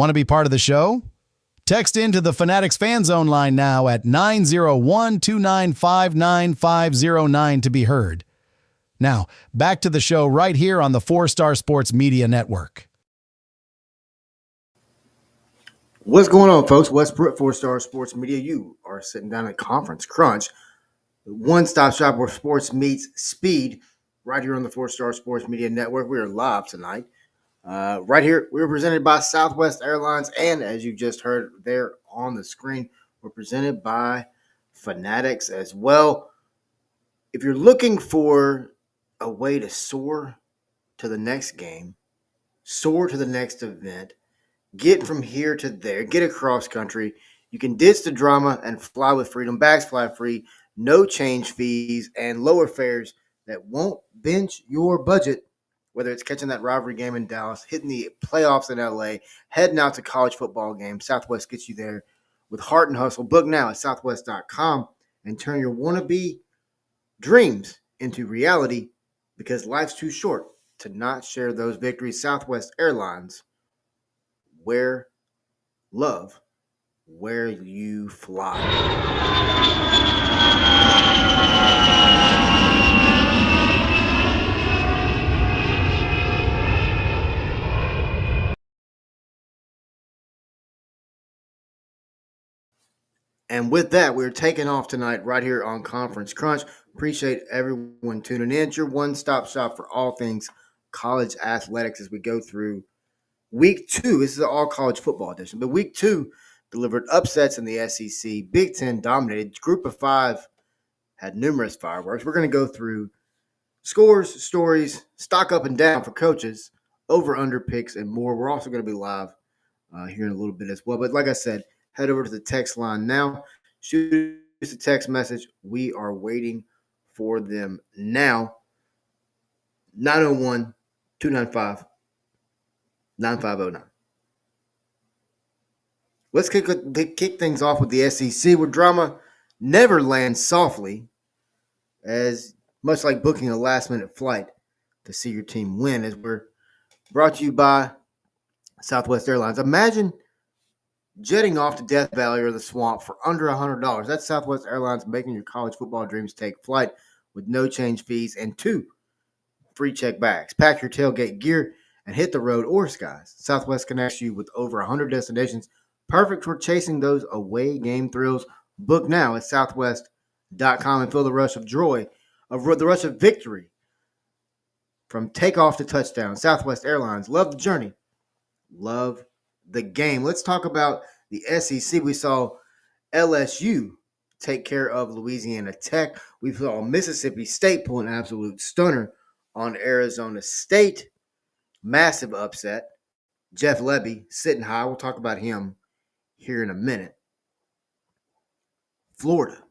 Want to be part of the show? Text into the Fanatics Fan Zone line now at 901-295-9509 to be heard. Now, back to the show right here on the 4-Star Sports Media Network. What's going on, folks? Westbrook, 4-Star Sports Media. You are sitting down at Conference Crunch, the one-stop shop where sports meets speed, right here on the 4-Star Sports Media Network. We are live tonight. Right here, we're presented by Southwest Airlines, and as you just heard there on the screen, we're presented by Fanatics as well. If you're looking for a way to soar to the next game, soar to the next event, get from here to there, get across country, you can ditch the drama and fly with freedom. Bags fly free, no change fees, and lower fares that won't bench your budget. Whether it's catching that rivalry game in Dallas, hitting the playoffs in LA, heading out to college football games, Southwest gets you there with heart and hustle. Book now at southwest.com and turn your wannabe dreams into reality, because life's too short to not share those victories. Southwest Airlines, where love, where you fly. And with that, we're taking off tonight right here on Conference Crunch. Appreciate everyone tuning in. It's your one-stop shop for all things college athletics as we go through week 2. This is an all-college football edition. But week 2 delivered upsets in the SEC. Big Ten dominated. Group of 5 had numerous fireworks. We're going to go through scores, stories, stock up and down for coaches, over-under picks, and more. We're also going to be live here in a little bit as well. But like I said, head over to the text line now. Shoot us a text message. We are waiting for them now. 901-295-9509. Let's kick things off with the SEC, where drama never lands softly, as much like booking a last-minute flight to see your team win, as we're brought to you by Southwest Airlines. Imagine jetting off to Death Valley or the Swamp for under $100. That's Southwest Airlines making your college football dreams take flight with no change fees and 2 free check bags. Pack your tailgate gear and hit the road or skies. Southwest connects you with over 100 destinations, perfect for chasing those away game thrills. Book now at southwest.com and feel the rush of joy, the rush of victory from takeoff to touchdown. Southwest Airlines, love the journey, love the game. Let's talk about the SEC. We saw LSU take care of Louisiana Tech. We saw Mississippi State pull an absolute stunner on Arizona State. Massive upset. Jeff Lebby sitting high. We'll talk about him here in a minute. Florida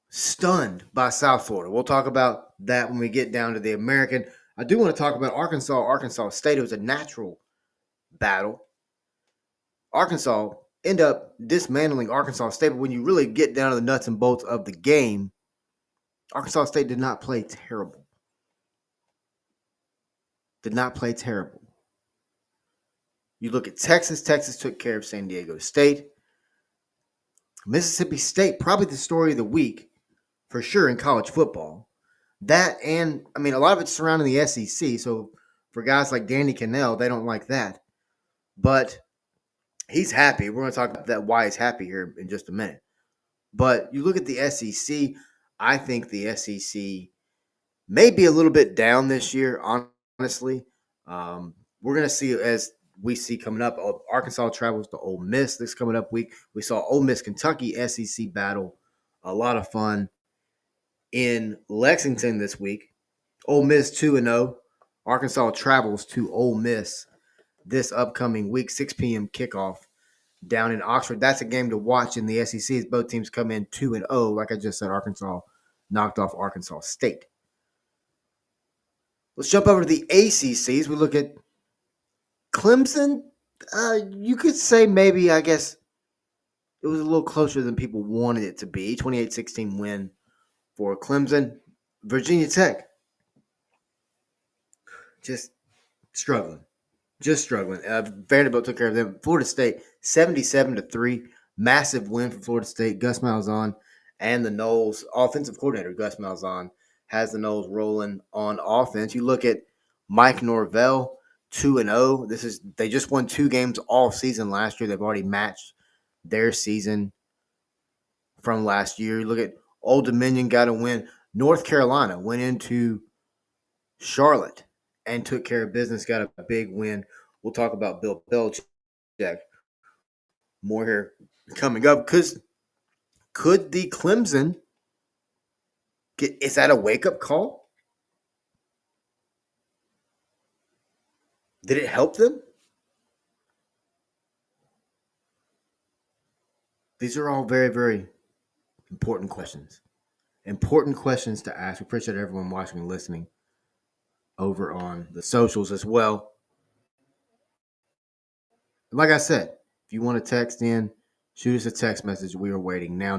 stunned by South Florida. We'll talk about that when we get down to the American. I do want to talk about Arkansas State. It was a natural battle. Arkansas end up dismantling Arkansas State, but when you really get down to the nuts and bolts of the game, Arkansas State did not play terrible. You look at Texas. Texas took care of San Diego State. Mississippi State, probably the story of the week for sure in college football. That, and I mean, a lot of it's surrounding the SEC. So for guys like Danny Cannell, they don't like that. But he's happy. We're going to talk about that, why he's happy here in just a minute. But you look at the SEC, I think the SEC may be a little bit down this year, honestly. We're going to see, as we see coming up, Arkansas travels to Ole Miss this coming up week. We saw Ole Miss Kentucky SEC battle, a lot of fun in Lexington this week. Ole Miss 2-0. Arkansas travels to Ole Miss this upcoming week, 6 p.m. kickoff down in Oxford. That's a game to watch in the SEC as both teams come in 2-0. Like I just said, Arkansas knocked off Arkansas State. Let's jump over to the ACCs. We look at Clemson. You could say maybe, I guess, it was a little closer than people wanted it to be. 28-16 win for Clemson. Virginia Tech just struggling. Just struggling. Vanderbilt took care of them. Florida State, 77-3. Massive win for Florida State. Gus Malzahn and the Noles offensive coordinator, Gus Malzahn, has the Noles rolling on offense. You look at Mike Norvell, 2-0. They just won 2 games all season last year. They've already matched their season from last year. You look at Old Dominion, got a win. North Carolina went into Charlotte and took care of business, got a big win. We'll talk about Bill Belichick more here coming up. Because could the Clemson is that a wake-up call? Did it help them? These are all very, very important questions. Important questions to ask. We appreciate everyone watching and listening over on the socials as well. Like I said, if you want to text in, shoot us a text message. We are waiting now,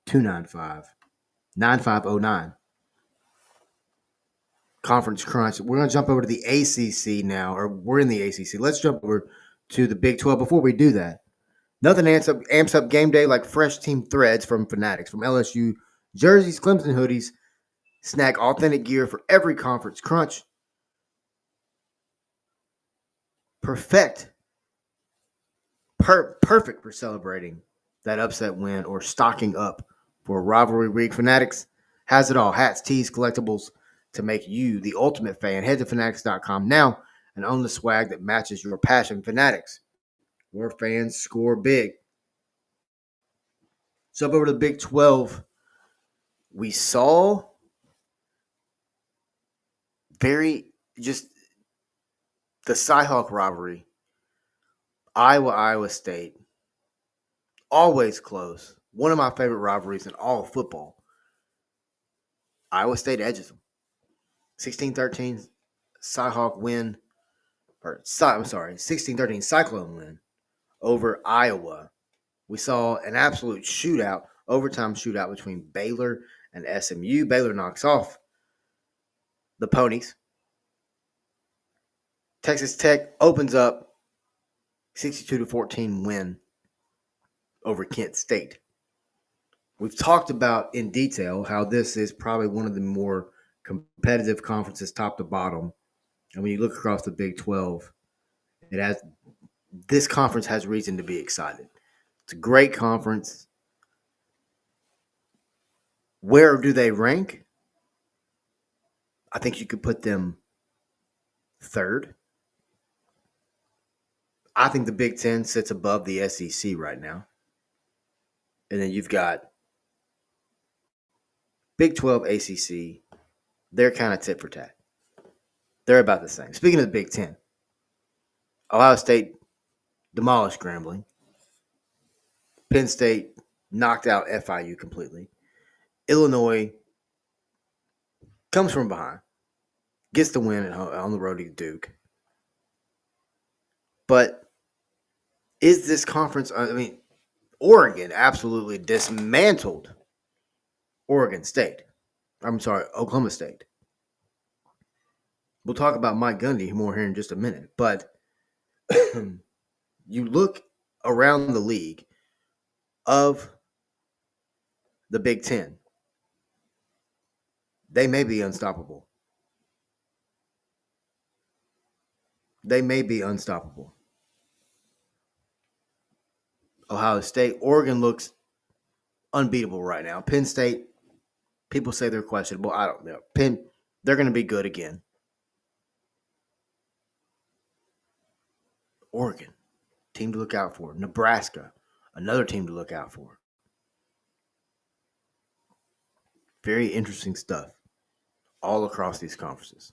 901-295-9509. Conference Crunch. We're going to jump over to the ACC now, or we're in the ACC. Let's jump over to the Big 12. Before we do that, nothing amps up game day like fresh team threads from Fanatics, from LSU jerseys, Clemson hoodies. Snag authentic gear for every conference crunch. Perfect for celebrating that upset win or stocking up for a rivalry week. Fanatics has it all. Hats, tees, collectibles to make you the ultimate fan. Head to fanatics.com now and own the swag that matches your passion. Fanatics, where fans score big. Jump over to the Big 12. We saw just the Cyhawk rivalry. Iowa State. Always close. One of my favorite rivalries in all of football. Iowa State edges them. 16-13 Cyhawk win. 16-13 Cyclone win over Iowa. We saw an absolute shootout, overtime shootout between Baylor and SMU. Baylor knocks off the Ponies. Texas Tech opens up 62-14 win over Kent State. We've talked about in detail how this is probably one of the more competitive conferences top to bottom. And when you look across the Big 12, this conference has reason to be excited. It's a great conference. Where do they rank? I think you could put them third. I think the Big 10 sits above the SEC right now. And then you've got Big 12, ACC. They're kind of tit for tat. They're about the same. Speaking of the Big 10, Ohio State demolished Grambling. Penn State knocked out FIU completely. Illinois comes from behind, gets the win on the road to Duke. But is this conference, Oregon absolutely dismantled Oklahoma State. We'll talk about Mike Gundy more here in just a minute. But you look around the league of the Big 10, they may be unstoppable. Ohio State, Oregon looks unbeatable right now. Penn State, people say they're questionable. I don't know. They're going to be good again. Oregon, team to look out for. Nebraska, another team to look out for. Very interesting stuff all across these conferences.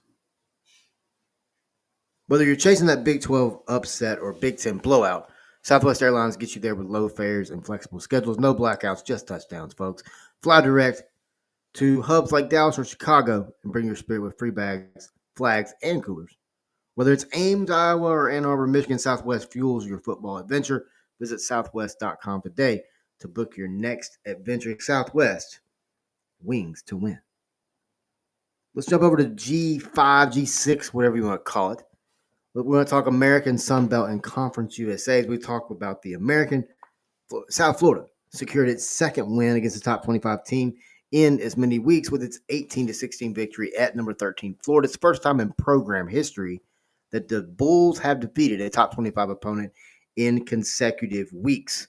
Whether you're chasing that Big 12 upset or Big 10 blowout, Southwest Airlines gets you there with low fares and flexible schedules. No blackouts, just touchdowns, folks. Fly direct to hubs like Dallas or Chicago and bring your spirit with free bags, flags, and coolers. Whether it's Ames, Iowa, or Ann Arbor, Michigan, Southwest fuels your football adventure. Visit southwest.com today to book your next adventure. Southwest, wings to win. Let's jump over to G5, G6, whatever you want to call it. But we want to talk American, Sun Belt, and Conference USA. As we talk about the American, South Florida secured its second win against the top 25 team in as many weeks with its 18-16 victory at number 13 Florida. It's the first time in program history that the Bulls have defeated a top 25 opponent in consecutive weeks.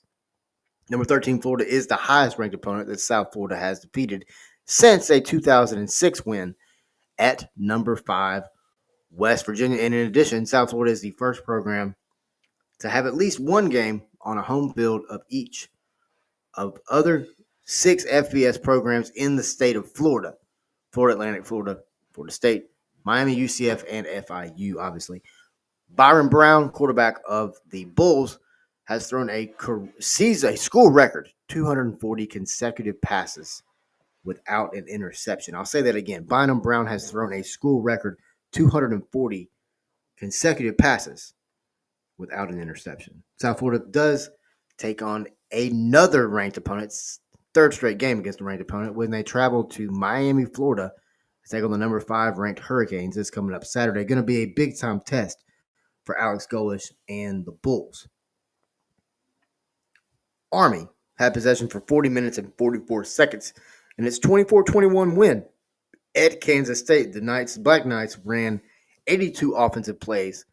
Number 13 Florida is the highest ranked opponent that South Florida has defeated since a 2006 win at number 5 West Virginia. And in addition, South Florida is the first program to have at least one game on a home field of each of other 6 FBS programs in the state of Florida: Florida Atlantic, Florida State, Miami, UCF, and FIU, obviously. Byron Brown, quarterback of the Bulls, has thrown a school record 240 consecutive passes without an interception. I'll say that again. Byron Brown has thrown a school record 240 consecutive passes without an interception. South Florida does take on another ranked opponent, third straight game against a ranked opponent, when they travel to Miami, Florida to take on the number 5 ranked Hurricanes. This coming up Saturday. Going to be a big-time test for Alex Golesh and the Bulls. Army had possession for 40 minutes and 44 seconds in its 24-21 win at Kansas State. The Black Knights ran 82 offensive plays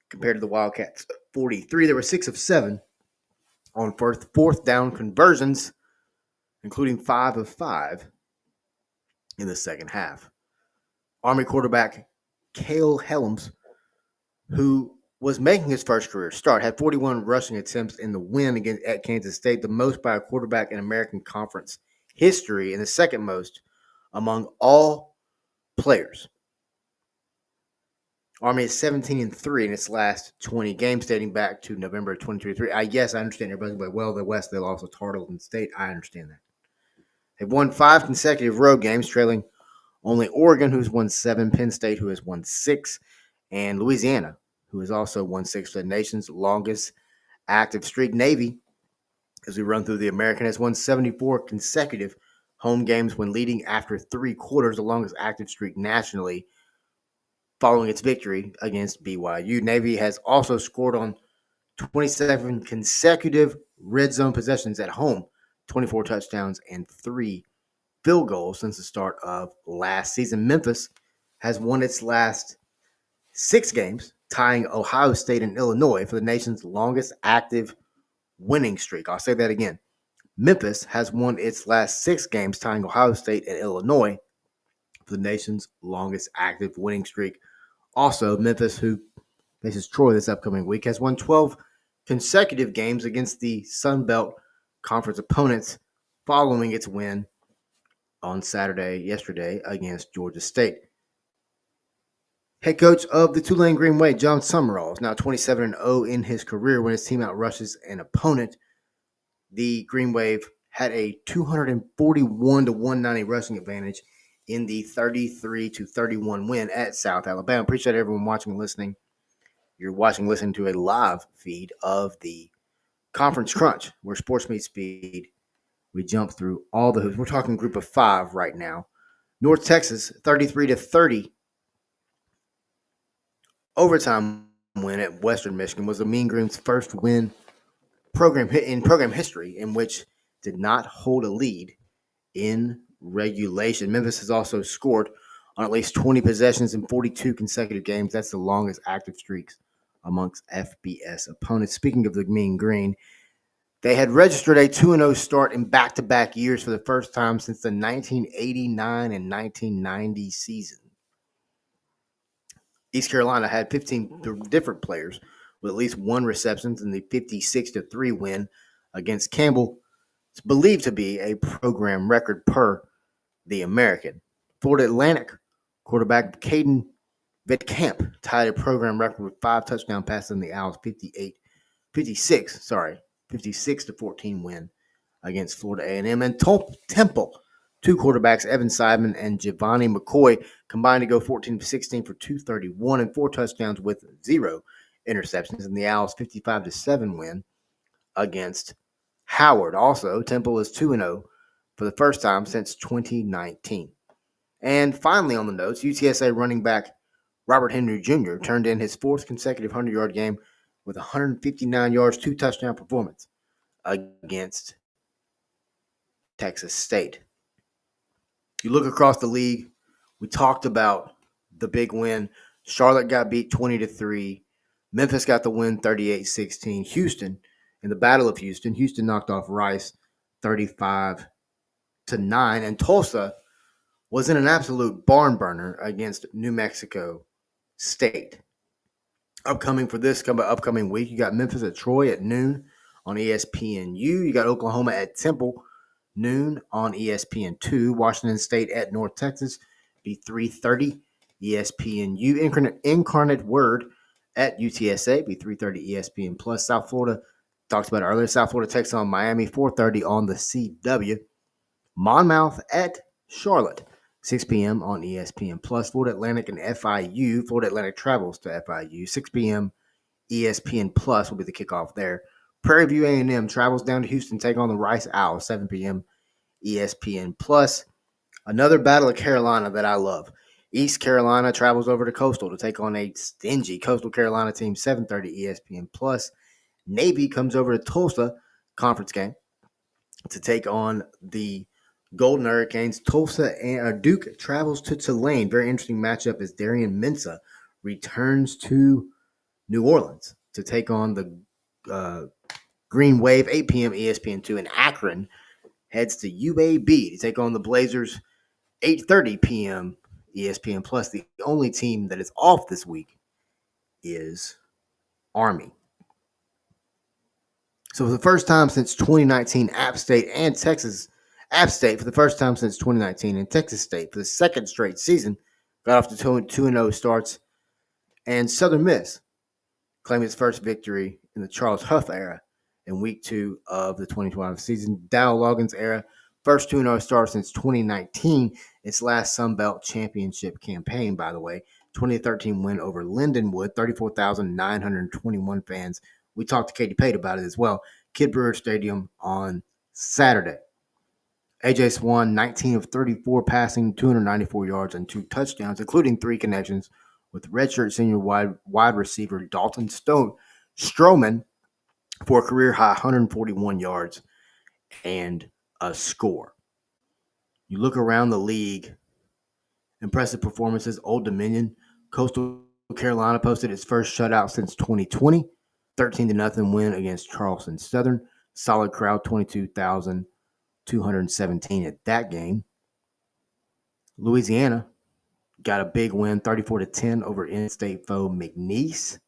compared to the Wildcats 43. There were 6 of 7 on fourth down conversions, including 5 of 5 in the second half. Army quarterback Cale Helms, who was making his first career start, had 41 rushing attempts in the win at Kansas State, the most by a quarterback in American Conference history and the second most among all players. Army is 17-3 in its last 20 games dating back to November 2023. I understand everybody's like, well, the West, they lost to Tarleton State. I understand that. They've won 5 consecutive road games, trailing only Oregon, who's won 7, Penn State, who has won 6, and Louisiana, who has also won 6 for the nation's longest active streak. Navy, as we run through the American, has won 74 consecutive home games when leading after 3 quarters, the longest active streak nationally, following its victory against BYU. Navy has also scored on 27 consecutive red zone possessions at home, 24 touchdowns and 3 field goals since the start of last season. Memphis has won its last 6 games, tying Ohio State and Illinois for the nation's longest active winning streak. I'll say that again. Memphis has won its last 6 games, tying Ohio State and Illinois for the nation's longest active winning streak. Also, Memphis, who faces Troy this upcoming week, has won 12 consecutive games against the Sun Belt Conference opponents following its win on yesterday against Georgia State. Head coach of the Tulane Green Wave, John Summerall, is now 27-0 in his career when his team outrushes an opponent. The Green Wave had a 241-190 rushing advantage in the 33-31 win at South Alabama. Appreciate everyone watching and listening. You're watching and listening to a live feed of the Conference Crunch, where sports meet speed. We jump through all the hoops. We're talking group of 5 right now. North Texas, 33-30. Overtime win at Western Michigan was the Mean Green's first win in program history in which did not hold a lead in regulation. Memphis has also scored on at least 20 possessions in 42 consecutive games. That's the longest active streaks amongst FBS opponents. Speaking of the Mean Green, they had registered a 2-0 start in back-to-back years for the first time since the 1989 and 1990 season. East Carolina had 15 different players with at least 1 reception in the 56-3 win against Campbell. It's believed to be a program record per the American. Florida Atlantic quarterback Caden Vetkamp tied a program record with 5 touchdown passes in the Owls' 56-14 win against Florida A&M. And Temple, 2 quarterbacks, Evan Seidman and Giovanni McCoy, combined to go 14-16 for 231 and 4 touchdowns with 0 interceptions in the Owls' 55-7 win against Howard. Also, Temple is 2-0 for the first time since 2019. And finally on the notes, UTSA running back Robert Henry Jr. turned in his fourth consecutive 100-yard game with 159 yards, 2-touchdown performance against Texas State. You look across the league, we talked about the big win. Charlotte got beat 20-3. Memphis got the win 38-16. Houston, in the Battle of Houston, Houston knocked off Rice 35-9. And Tulsa was in an absolute barn burner against New Mexico State. Upcoming week, you got Memphis at Troy at noon on ESPNU. You got Oklahoma at Temple noon on ESPN2. Washington State at North Texas be 3:30 ESPNU. Incarnate Word at UTSA be 3:30 ESPN Plus. South Florida, talked about it earlier. South Florida takes on Miami 4:30 on the CW. Monmouth at Charlotte 6 p.m. on ESPN Plus. Florida Atlantic and FIU. Florida Atlantic travels to FIU. 6 p.m. ESPN Plus will be the kickoff there. Prairie View A&M travels down to Houston, take on the Rice Owls. 7 p.m. ESPN Plus. Another Battle of Carolina that I love. East Carolina travels over to Coastal to take on a stingy Coastal Carolina team. 7:30 ESPN Plus. Navy comes over to Tulsa, conference game, to take on the Golden Hurricanes. Tulsa and Duke travels to Tulane. Very interesting matchup as Darian Mensah returns to New Orleans to take on the Green Wave. 8 p.m. ESPN2. And Akron heads to UAB to take on the Blazers. 8:30 p.m. ESPN Plus. The only team that is off this week is Army. So for the first time since 2019, App State for the first time since 2019, and Texas State for the second straight season got off to 2-0 starts. And Southern Miss claimed its first victory in the Charles Huff era in week 2 of the 2012 season. Dow Loggins era, first 2-0 start since 2019, its last Sun Belt Championship campaign, by the way. 2013 win over Lindenwood, 34,921 fans. We talked to Katie Pate about it as well. Kid Brewer Stadium on Saturday. AJ Swan, 19 of 34 passing, 294 yards and 2 touchdowns, including 3 connections with redshirt senior wide receiver Dalton Stroman for a career-high 141 yards and a score. You look around the league, impressive performances. Old Dominion, Coastal Carolina posted its first shutout since 2020. 13-0 win against Charleston Southern. Solid crowd, 22,217 at that game. Louisiana got a big win, 34-10 over in-state foe McNeese.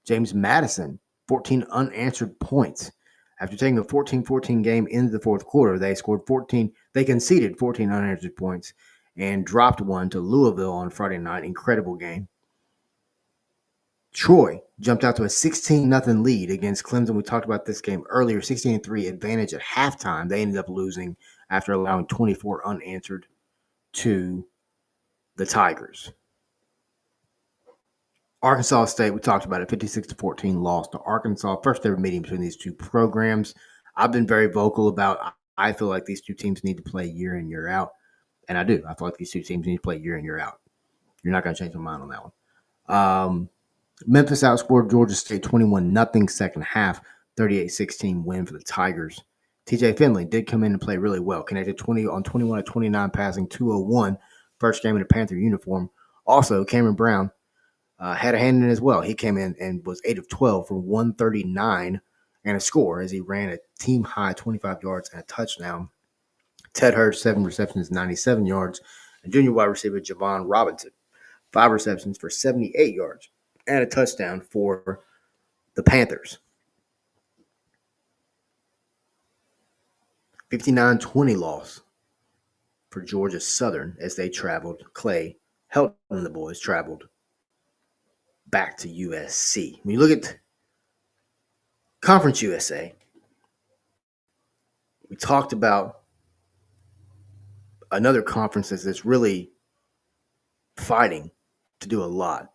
James Madison, 14 unanswered points. After taking a 14-14 game into the fourth quarter, they conceded 14 unanswered points and dropped one to Louisville on Friday night. Incredible game. Troy jumped out to a 16-0 lead against Clemson. We talked about this game earlier. 16-3 advantage at halftime. They ended up losing after allowing 24 unanswered to the Tigers. Arkansas State, we talked about it, 56-14 loss to Arkansas. First ever meeting between these two programs. I've been very vocal about I feel like these two teams need to play year in, year out. And I do. I feel like these two teams need to play year in, year out. You're not going to change my mind on that one. Memphis outscored Georgia State 21-0 second half, 38-16 win for the Tigers. TJ Finley did come in and play really well. Connected 21 of 29 passing, 201. First game in a Panther uniform. Also, Cameron Brown had a hand in it as well. He came in and was 8 of 12 for 139 and a score as he ran a team-high 25 yards and a touchdown. Ted Hurst, 7 receptions, 97 yards. And junior wide receiver Javon Robinson, 5 receptions for 78 yards and a touchdown for the Panthers. 59-20 loss for Georgia Southern as they traveled. Clay Helton and the boys traveled back to USC. When you look at Conference USA, we talked about another conference that's really fighting to do a lot.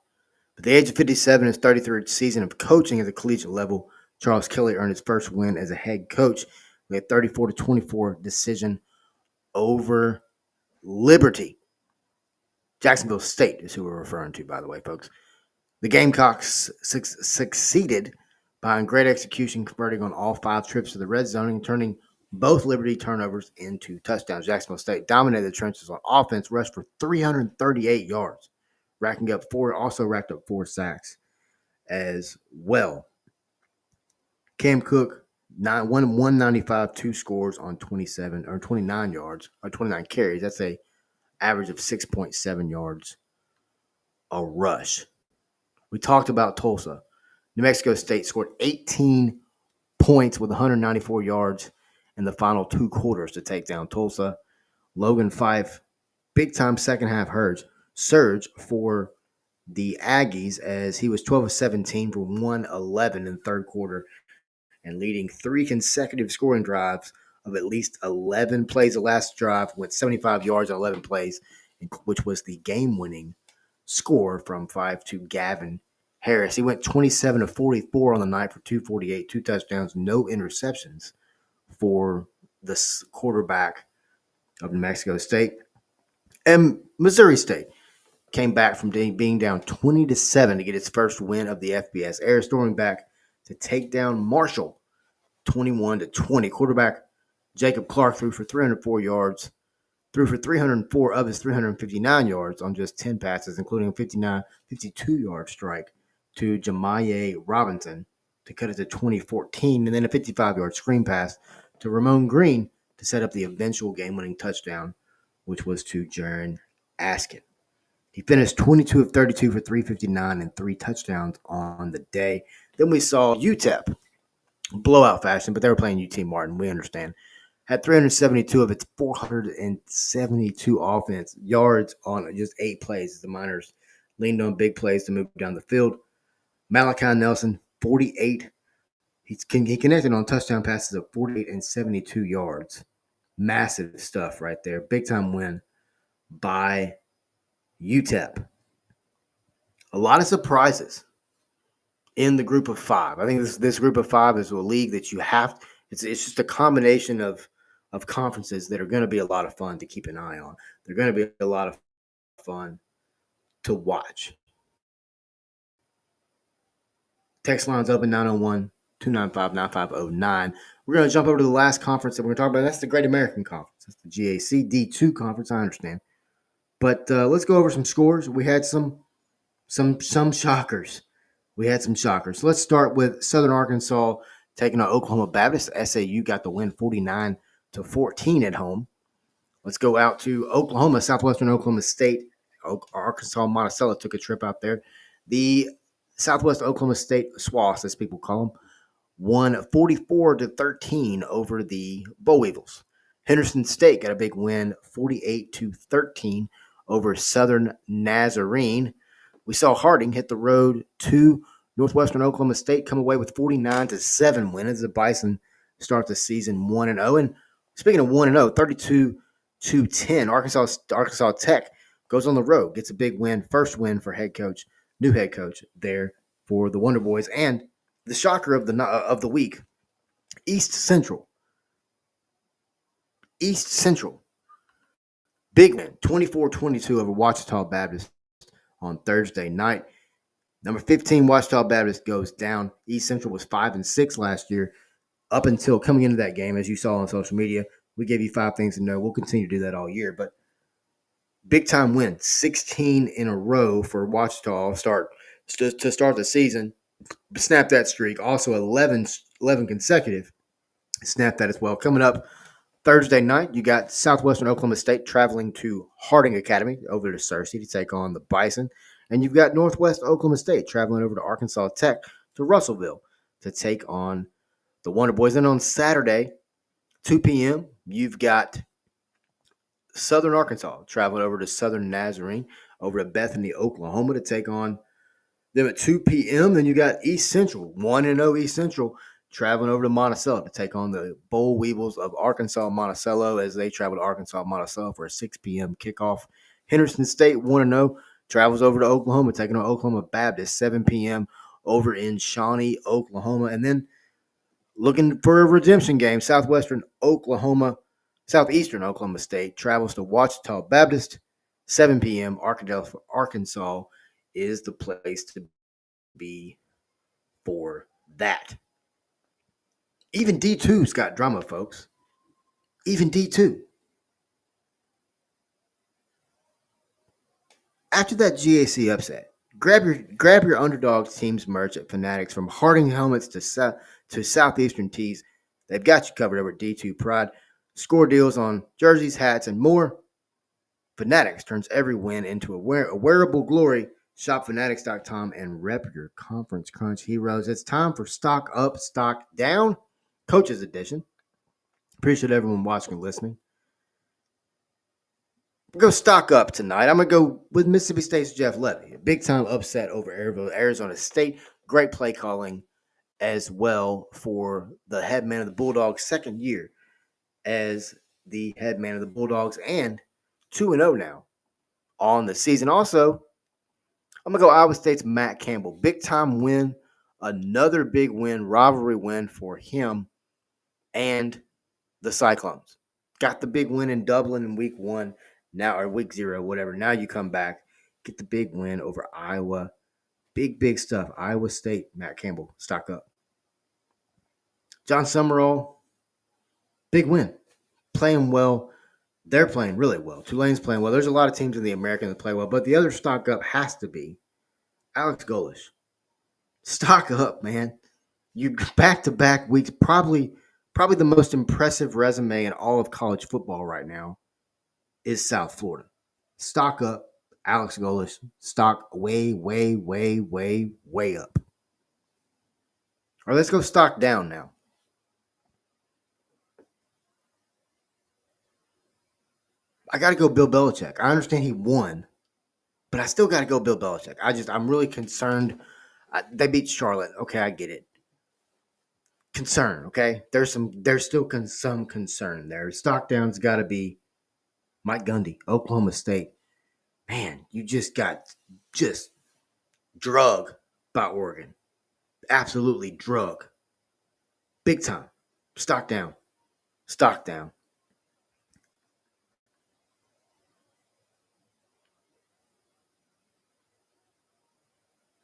At the age of 57, his 33rd season of coaching at the collegiate level, Charles Kelly earned his first win as a head coach with a 34-24 decision over Liberty. Jacksonville State is who we're referring to, by the way, folks. The Gamecocks succeeded by great execution, converting on all 5 trips to the red zone and turning both Liberty turnovers into touchdowns. Jacksonville State dominated the trenches on offense, rushed for 338 yards, racked up 4 sacks as well. Cam Cook, 195, 2 scores on 29 yards, or 29 carries. That's a average of 6.7 yards a rush. We talked about Tulsa. New Mexico State scored 18 points with 194 yards in the final 2 quarters to take down Tulsa. Logan Fife, big-time second-half surge for the Aggies as he was 12 of 17 for 111 in the third quarter and leading 3 consecutive scoring drives of at least 11 plays. The last drive went 75 yards on 11 plays, which was the game-winning score from 5 to Gavin Harris. He went 27 of 44 on the night for 248, 2 touchdowns, no interceptions for the quarterback of New Mexico State. And Missouri State came back from being down 20-7 to get its first win of the FBS. Air storming back to take down Marshall 21-20. Quarterback Jacob Clark threw for 304 yards, threw for 304 of his 359 yards on just 10 passes, including a 52-yard strike to Jamiah Robinson to cut it to 2014, and then a 55-yard screen pass to Ramon Green to set up the eventual game-winning touchdown, which was to Jaron Askin. He finished 22 of 32 for 359 and 3 touchdowns on the day. Then we saw UTEP, blowout fashion, but they were playing UT Martin, we understand. Had 372 of its 472 offense yards on just 8 plays. The Miners leaned on big plays to move down the field. Malachi Nelson, 48. He connected on touchdown passes of 48 and 72 yards. Massive stuff right there. Big-time win by UTEP. A lot of surprises in the group of 5. I think this group of 5 is a league that you have. It's just a combination of conferences that are going to be a lot of fun to keep an eye on. They're going to be a lot of fun to watch. Text line's open 901-295-9509. We're going to jump over to the last conference that we're going to talk about. That's the Great American Conference. That's the GAC D2 conference, I understand. But let's go over some scores. We had some shockers. So let's start with Southern Arkansas taking on Oklahoma Baptist. SAU got the win 49-14 at home. Let's go out to Oklahoma, Southwestern Oklahoma State. Arkansas Monticello took a trip out there. The Southwest Oklahoma State SWAS, as people call them, won 44-13 over the Boll Weevils. Henderson State got a big win, 48-13 over Southern Nazarene. We saw Harding hit the road to Northwestern Oklahoma State, come away with 49-7 win as the Bison start the season 1-0. And speaking of 1-0, 32-10, Arkansas Tech goes on the road, gets a big win, first win for new head coach there for the Wonder Boys. And the shocker of the week, East Central. Big win, 24-22 over Ouachita Baptist on Thursday night. Number 15, Ouachita Baptist goes down. East Central was 5-6 last year. Up until coming into that game, as you saw on social media, we gave you 5 things to know. We'll continue to do that all year. But big-time win, 16 in a row for Ouachita to start the season. Snap that streak. Also 11 consecutive. Snap that as well. Coming up Thursday night, you got Southwestern Oklahoma State traveling to Harding Academy over to Searcy to take on the Bison. And you've got Northwest Oklahoma State traveling over to Arkansas Tech to Russellville to take on the Wonder Boys. And on Saturday, 2 p.m., you've got Southern Arkansas traveling over to Southern Nazarene over to Bethany, Oklahoma to take on them at 2 p.m. Then you got East Central, 1-0 East Central, traveling over to Monticello to take on the Boll Weevils of Arkansas Monticello as they travel to Arkansas Monticello for a 6 p.m. kickoff. Henderson State, 1-0, travels over to Oklahoma, taking on Oklahoma Baptist, 7 p.m. over in Shawnee, Oklahoma. And then looking for a redemption game, Southeastern Oklahoma State travels to Ouachita Baptist 7 p.m. Arkansas is the place to be for that. Even D2's got drama, folks. Even D2. After that GAC upset, grab your underdog team's merch at Fanatics, from Harding helmets to Southeastern tees. They've got you covered over at D2 Pride. Score deals on jerseys, hats, and more. Fanatics turns every win into a wearable glory. Shop fanatics.com and rep your Conference Crunch heroes. It's time for Stock Up, Stock Down, Coach's Edition. Appreciate everyone watching and listening. Go stock up tonight. I'm going to go with Mississippi State's Jeff Levy. A big-time upset over Arizona State. Great play calling as well for the head man of the Bulldogs' second year as the head man of the Bulldogs, and 2-0 now on the season. Also, I'm going to go Iowa State's Matt Campbell. Big-time win. Another big win, rivalry win for him and the Cyclones. Got the big win in Dublin in week 1. Now, or week 0, whatever. Now you come back, get the big win over Iowa. Big stuff. Iowa State, Matt Campbell, stock up. John Summerall, big win. Playing well. They're playing really well. Tulane's playing well. There's a lot of teams in the American that play well, but the other stock up has to be Alex Golesh. Stock up, man. You back-to-back weeks, probably the most impressive resume in all of college football right now is South Florida. Stock up, Alex Golesh. Stock way up. All right, let's go stock down now. I got to go Bill Belichick. I understand he won, but I still got to go Bill Belichick. I'm really concerned. They beat Charlotte. Okay, I get it. Concern, okay? There's still some concern there. Stock down's got to be Mike Gundy, Oklahoma State. Man, you just got drug by Oregon. Absolutely drug. Big time. Stock down. Stock down.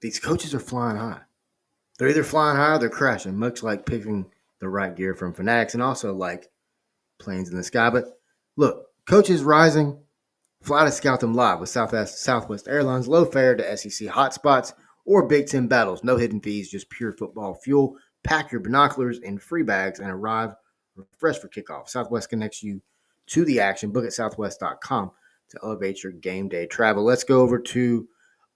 These coaches are flying high. They're either flying high or they're crashing, much like picking the right gear from Fanatics, and also like planes in the sky. But look, coaches rising. Fly to scout them live with Southwest Airlines. Low fare to SEC hotspots or Big Ten battles. No hidden fees, just pure football fuel. Pack your binoculars in free bags and arrive refreshed for kickoff. Southwest connects you to the action. Book at southwest.com to elevate your game day travel. Let's go over to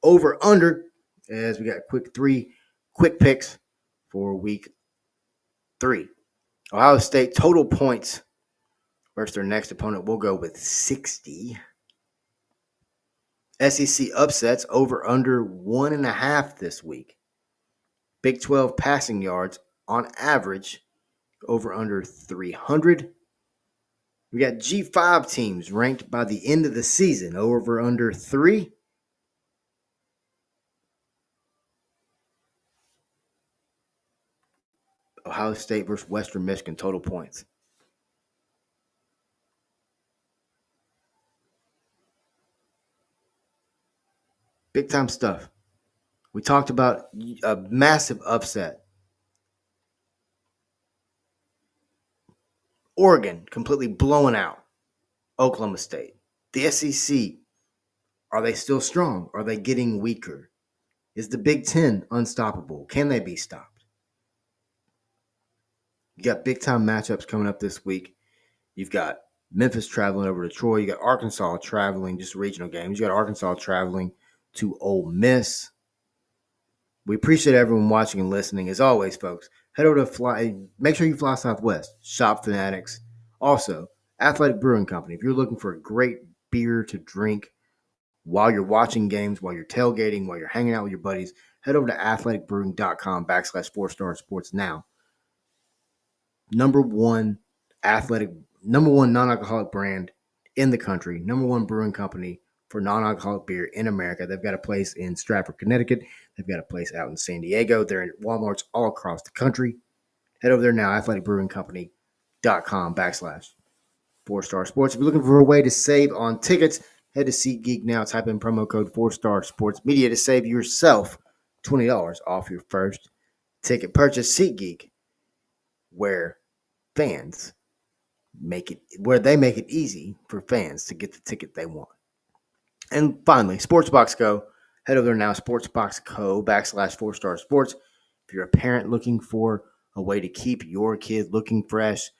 over-under, as we got three quick picks for week 3. Ohio State total points versus their next opponent. We'll go with 60. SEC upsets over under 1.5 this week. Big 12 passing yards on average over under 300. We got G5 teams ranked by the end of the season over under 3. Ohio State versus Western Michigan total points. Big time stuff. We talked about a massive upset. Oregon completely blowing out Oklahoma State. The SEC, are they still strong? Are they getting weaker? Is the Big Ten unstoppable? Can they be stopped? You got big time matchups coming up this week. You've got Memphis traveling over to Troy. You got Arkansas traveling, just regional games. You got Arkansas traveling to Ole Miss. We appreciate everyone watching and listening. As always, folks, head over to make sure you fly Southwest. Shop Fanatics. Also, Athletic Brewing Company. If you're looking for a great beer to drink while you're watching games, while you're tailgating, while you're hanging out with your buddies, head over to athleticbrewing.com/4star sports now. Number one non-alcoholic brand in the country, number one brewing company for non-alcoholic beer in America. They've got a place in Stratford, Connecticut. They've got a place out in San Diego. They're in Walmarts all across the country. Head over there now, athleticbrewingcompany.com/4star sports. If you're looking for a way to save on tickets, Head to SeatGeek now. Type in promo code 4-Star Sports Media to save yourself $20 off your first ticket purchase. SeatGeek, where they make it easy for fans to get the ticket they want. And finally, Sportsbox Go. Head over there now, sportsboxco.com/4-Star Sports. If you're a parent looking for a way to keep your kid looking fresh,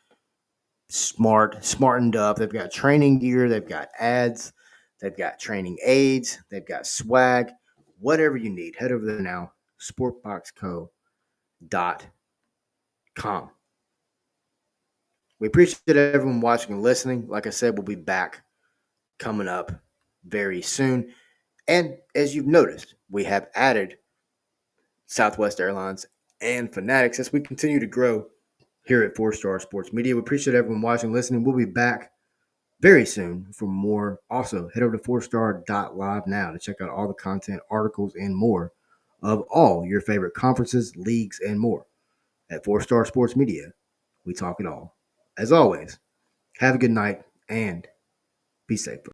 smartened up, they've got training gear, they've got ads, they've got training aids, they've got swag, whatever you need. Head over there now, sportsboxco.com. We appreciate everyone watching and listening. Like I said, we'll be back coming up very soon. And as you've noticed, we have added Southwest Airlines and Fanatics as we continue to grow here at 4-Star Sports Media. We appreciate everyone watching and listening. We'll be back very soon for more. Also, head over to 4star.live now to check out all the content, articles, and more of all your favorite conferences, leagues, and more. At 4-Star Sports Media, we talk it all. As always, have a good night and be safe.